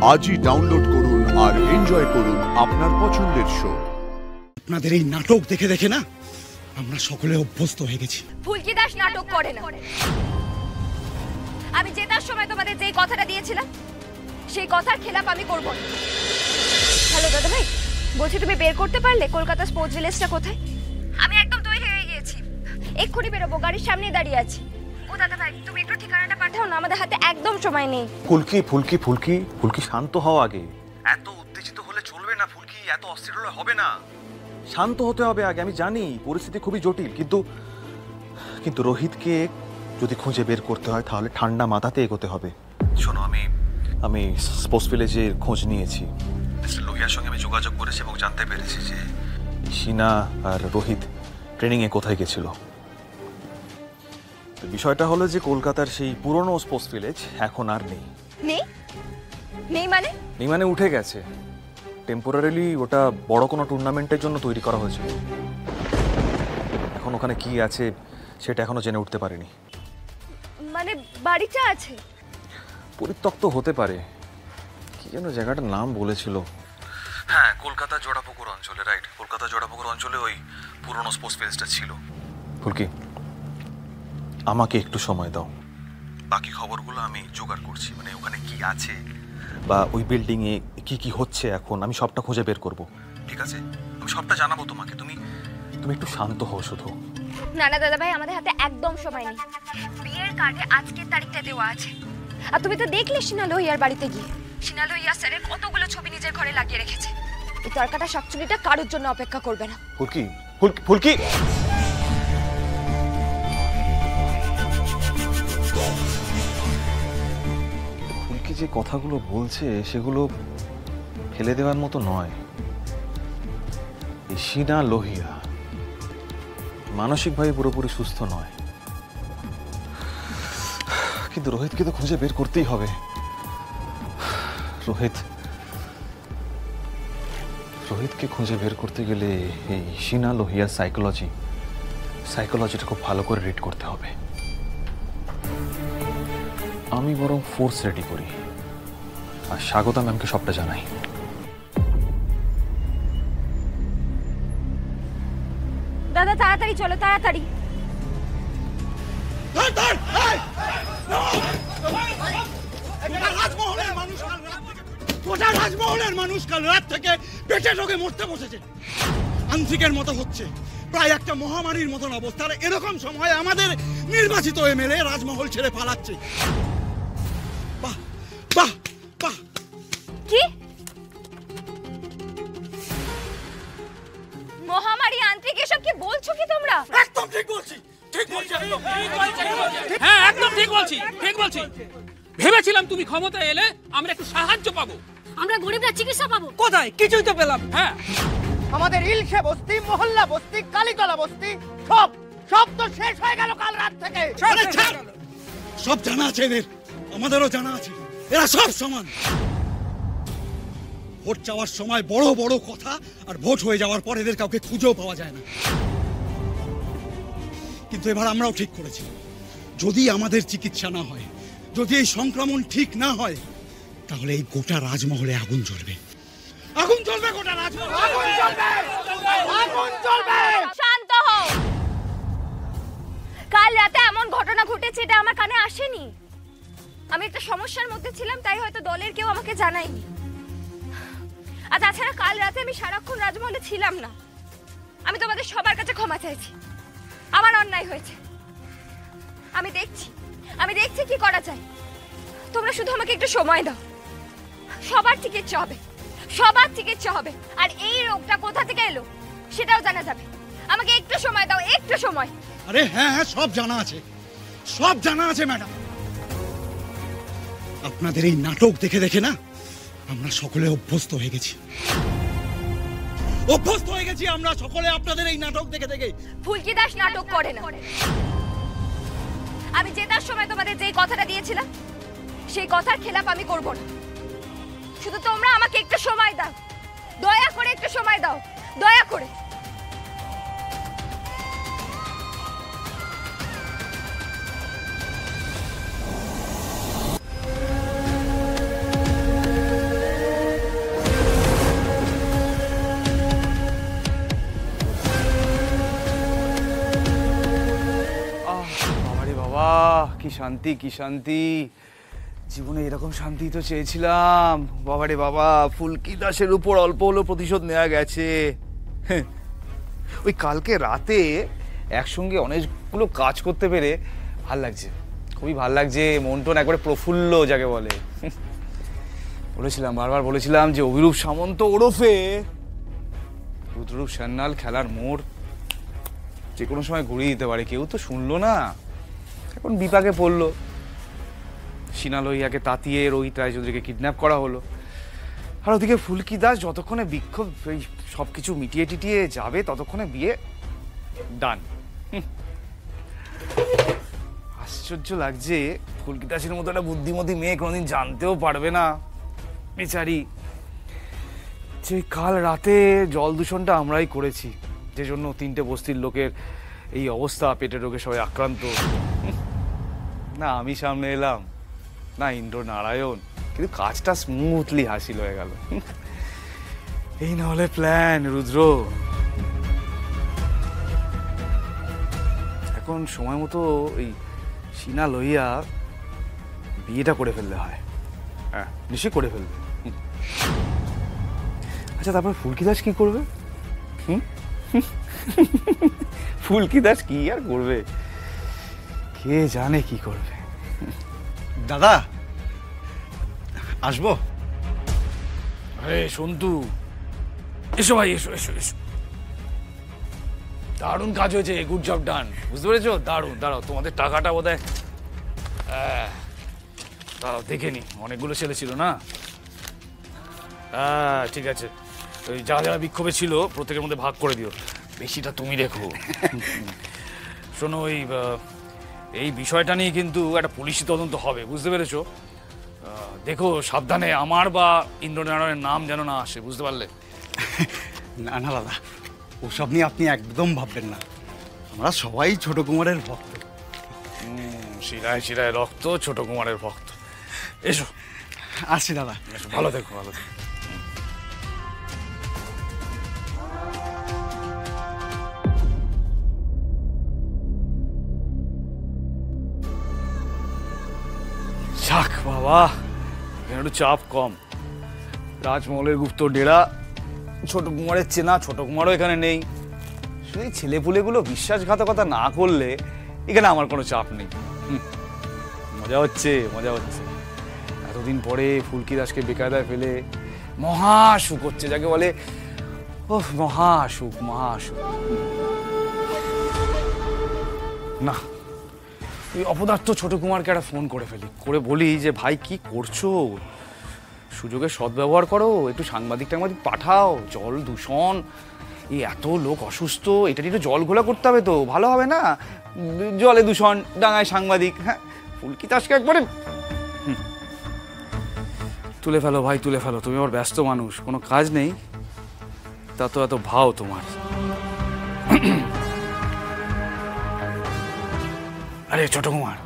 আজই ডাউনলোড করুন আর এনজয় করুন আপনার পছন্দের শো। আপনাদের এই নাটক দেখে দেখে না আমরা সকলে অভ্যস্ত হয়ে গেছি। ফুলকি দাস নাটক করে না। আমি জেতার সময় তোমাদের যেই কথাটা দিয়েছিলাম সেই কথার খেলাপ আমি করব না। হ্যালো দাদা ভাই, বলছি তুমি বের করতে পারলে কলকাতা স্পোর্টস ভিলেজটা কোথায়? আমি একদম তৈরি হয়ে গিয়েছি, এক্ষুনি বেরোবো, গাড়ির সামনে দাঁড়িয়ে আছি। ও দাদা ভাই, তুমি একটু ঠিকানাটা পাঠাও না, আমাদের হাতে একদম সময় নেই। ফুলকি ফুলকি ফুলকি ফুলকি শান্ত হও আগে। এত উত্তেজিত হলে চলবে না ফুলকি, এত অস্থির হলে হবে না। শান্ত হতে হবে আগে। আমি জানি পরিস্থিতি খুবই জটিল, কিন্তু রোহিতকে যদি খুঁজে বের করতে হয় তাহলে ঠান্ডা মাথাতে এগোতে হবে। শোনো, আমি স্পোর্টস ভিলেজের খোঁজ নিয়েছি। লোহিয়ার সঙ্গে আমি যোগাযোগ করেছি এবং জানতে পেরেছি যে শিনা আর রোহিত ট্রেনিংয়ে কোথায় গেছিল। বিষয়টা হলো যে কলকাতার সেই পুরনো স্পোর্টস ভিলেজ এখন আর নেই। নেই মানে উঠে গেছে। টেম্পোরারিলি ওটা বড় কোনো টুর্নামেন্টের জন্য তৈরি করা হয়েছিল। এখন ওখানে কি আছে সেটা এখনো জেনে উঠতে পারিনি। মানে বাড়িটা আছে পরিত্যক্ত হতে পারে, কি যেন জায়গাটার নাম বলেছিল। হ্যাঁ, কলকাতা জোড়াপুকুর অঞ্চলে, রাইট, কলকাতা জোড়াপুকুর অঞ্চলে ওই পুরনো স্পোর্টস ভিলেজটা ছিল। ফুলকি, আমাকে একটু সময় দাও, বাকি খবরগুলো আমি জোগাড় করছি। মানে ওখানে কি আছে বা ওই বিল্ডিংয়ে কি কি হচ্ছে এখন আমি সবটা খুঁজে বের করব, ঠিক আছে? আমি সবটা জানাবো তোমাকে। তুমি একটু শান্ত হও শুধু। না দাদা ভাই, আমাদের হাতে একদম সময় নেই। বিয়ের কার্ডে আজকের তারিখটা দেওয়া আছে, আর তুমি তো দেখলে সিনা লোহিয়ার বাড়িতে গিয়ে সিনা লোহিয়া স্যারের কতগুলো ছবি নিজের ঘরে লাগিয়ে রেখেছে। এই তরকাটা শাকচুনিটা কারোর জন্য অপেক্ষা করবে না। ফুলকি ফুলকি ফুলকি যে কথাগুলো বলছে সেগুলো ফেলে দেওয়ার মতো নয়। শিনা লোহিয়া মানসিকভাবে পুরোপুরি সুস্থ নয়, কিন্তু রোহিতকে তো খুঁজে বের করতেই হবে। রোহিতকে খুঁজে বের করতে গেলে এই শিনা লোহিয়ার সাইকোলজিটা খুব ভালো করে রিড করতে হবে। আমি বরং ফোর্স রেডি করি আর স্বাগতা ম্যামকে সবটা জানাই। দাদা তাড়াতাড়ি চলো, তাড়াতাড়ি। রাজমহলের মানুষ কাল রাত থেকে পেটে রোগে মরতে বসেছে, আন্ত্রিকের মতো হচ্ছে, প্রায় একটা মহামারীর মতন অবস্থা। এরকম সময় আমাদের নির্বাচিত এমএলএ রাজমহল ছেড়ে পালাচ্ছে। বাহ বাহ বাহ! কি মহামারী, আন্ত্রিক, এসব কি বলছো কি তোমরা? একদম ঠিক বলছি, হ্যাঁ একদম ঠিক বলছি। ভেবেছিলাম তুমি ক্ষমতায় এলে আমরা একটু সাহায্য পাবো, আমরা গরিবরা চিকিৎসা পাবো। কোথায়? কিছুই তো পেলাম। হ্যাঁ, আমাদের ইলশে বস্তি, মহল্লা বস্তি, কালীতলা বস্তি সব তো শেষ হয়ে গেল কাল রাত থেকে। সব জানা আছে এদের, আমাদেরও জানা আছে। এরা সব সমান। ভোট চাওয়ার সময় বড় বড় কথা, আর ভোট হয়ে যাওয়ার পর এদের কাউকে খুঁজেও পাওয়া যায় না। কিন্তু এবার আমরাও ঠিক করেছি, যদি আমাদের চিকিৎসা না হয়, যদি এই সংক্রমণ ঠিক না হয়, তাহলে এই গোটা রাজমহলে আগুন জ্বলবে। গোটা রাজমহলে আগুন জ্বলবে। শান্ত হও। কাল রাতে এমন ঘটনা ঘটেছে এটা আমার কানে আসেনি। আমি একটা সমস্যার মধ্যে ছিলাম, তাই হয়তো দলের কেউ আমাকে জানায়নি। আর তাছাড়া কাল রাতে আমি সারাক্ষণ রাজমহলে ছিলাম না। আমি তোমাদের সবার কাছে ক্ষমা চাইছি, আমার অন্যায় হয়েছে। আমি দেখছি কি করা যায়। তোমরা শুধু আমাকে একটু সময় দাও। সবার চিকিৎসা হবে, আর এই রোগটা কোথা থেকে এলো সেটাও জানা যাবে। আমাকে একটু সময় দাও, একটু সময়। আরে হ্যাঁ, সব জানা আছে ম্যাডাম। আপনাদের এই নাটক দেখে দেখে না আমরা সকলে অভ্যস্ত হয়ে গেছি। আমরা সকলে আপনাদের এই নাটক দেখে দেখে। ফুলকি দাস নাটক করে না। আমি জেতার সময় তোমাদের যেই কথাটা দিয়েছিলাম সেই কথার খেলাপ আমি করব না। শুধু তোমরা আমাকে একটু সময় দাও, দয়া করে একটু সময় দাও, দয়া করে। শান্তি, কি শান্তি! জীবনে এরকম শান্তি তো চেয়েছিলাম। বাবারে বাবা, ফুলকি দাসের উপর অল্প হলেও প্রতিশোধ নেওয়া গেছে। ওই কালকে রাতে একসঙ্গে অনেকগুলো কাজ করতে পেরে ভাল লাগছে, খুবই ভাল লাগছে। মন টন একবারে প্রফুল্ল যাকে বলে। বলেছিলাম, বারবার বলেছিলাম যে অভিরূপ সামন্ত ওরফে রুদ্ররূপ সান্যাল খেলার মোড় যে কোনো সময় ঘুরিয়ে দিতে পারে। কেউ তো শুনলো না, এখন বিপাকে পড়লো। সিনা লোহিয়াকে তাতিয়ে রোহিত রায়চৌধুরীকে কিডন্যাপ করা হলো। আর ওদিকে ফুলকি দাস যতক্ষণে বিক্ষোভ সব কিছু মিটিয়ে টিটিয়ে যাবে ততক্ষণে বিয়ে ডান। আশ্চর্য লাগছে, ফুলকি দাসের মতো একটা বুদ্ধিমতী মেয়ে কোনোদিন জানতেও পারবে না বেচারি যে কাল রাতে জল দূষণটা আমরাই করেছি, যে জন্য 3টে বস্তির লোকের এই অবস্থা, পেটের রোগে সবাই আক্রান্ত। না আমি সামনে এলাম, না ইন্দ্র নারায়ণ, কিন্তু কাজটা স্মুথলি হাসিল হয়ে গেল। এই না হলে প্ল্যান রুদ্র। এখন সময় মতো এই সিনা লইয়া বিয়েটা করে ফেললে হয়। হ্যাঁ নিশ্চয়ই করে ফেলবে। আচ্ছা তারপর ফুলকি দাস কি করবে? ফুলকি দাস কি আর করবে, কে জানে কি করবে। দাদা আসবো? আরে সন্তু, এসো ভাই, এসো এসো এসো। দারুণ কাজ হয়েছে, গুড জব ডান। বুঝতে পেরেছো? দারুণ। দাঁড়াও, তোমাদের টাকাটা বোধহয় দাঁড়াও দেখে নি, অনেকগুলো ছেলে ছিল না? হ্যাঁ ঠিক আছে, ওই যারা যারা বিক্ষোভে ছিল প্রত্যেকের মধ্যে ভাগ করে দিও, বেশিটা তুমি রেখো। শোনো, এই বিষয়টা নিয়ে কিন্তু একটা পুলিশি তদন্ত হবে, বুঝতে পেরেছো? দেখো সাবধানে আমার বা ইন্দ্রনারায়ণের নাম যেন না আসে, বুঝতে পারলে? না না দাদা, ওসব নিয়ে আপনি একদম ভাববেন না, আমরা সবাই ছোট কুমারের ভক্ত। শিরায় শিরায় রক্ত, ছোট কুমারের ভক্ত। এসো আসছি দাদা। এসো, ভালো থেকো, ভালো থেকো। যাক বাবা, এখানে একটু চাপ কম। রাজমহলের গুপ্ত ডেরা, ছোট কুমারের চেনা, ছোট কুমারও এখানে নেই। শুধু এই ছেলেপুলেগুলো বিশ্বাসঘাতকতা না করলে এখানে আমার কোনো চাপ নেই। মজা হচ্ছে, মজা হচ্ছে। এতদিন পরে ফুলকি দাসকে বেকায়দায় ফেলে মহাসুখ হচ্ছে, যাকে বলে ওহ মহাসুখ, মহাসুখ। না, ওই অপদার্থ ছোট কুমারকে একটা ফোন করে ফেলি, করে বলি যে ভাই কি করছো, সুযোগের সদ্ব্যবহার করো, একটু সাংবাদিক টাংবাদিক পাঠাও, জল দূষণ, এই এত লোক অসুস্থ, এটা একটু জল ঘোলা করতে হবে তো, ভালো হবে না? জলে দূষণ, ডাঙায় সাংবাদিক। হ্যাঁ, ফুলকি দাসকে একবারে তুলে ফেলো ভাই, তুলে ফেলো। তুমি আবার ব্যস্ত মানুষ, কোনো কাজ নেই, তা তো এত ভাও তোমার। আরে ছোট কুমার,